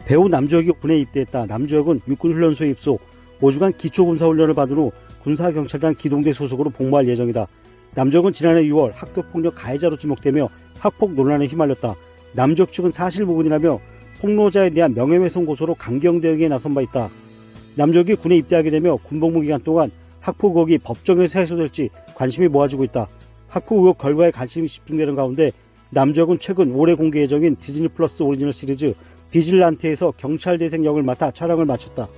배우 남주혁이 군에 입대했다. 남주혁은 육군훈련소에 입소, 5주간 기초군사훈련을 받은 후 군사경찰단 기동대 소속으로 복무할 예정이다. 남주혁은 지난해 6월 학교폭력 가해자로 지목되며 학폭 논란에 휘말렸다. 남주혁 측은 사실무근이라며 폭로자에 대한 명예훼손 고소로 강경 대응에 나선 바 있다. 남주혁이 군에 입대하게 되며 군복무 기간 동안 학폭 의혹이 법정에서 해소될지 관심이 모아지고 있다. 학폭 의혹 결과에 관심이 집중되는 가운데 남주혁은 최근 올해 공개 예정인 디즈니 플러스 오리지널 시리즈 비질란테에서 경찰대생 역을 맡아 촬영을 마쳤다.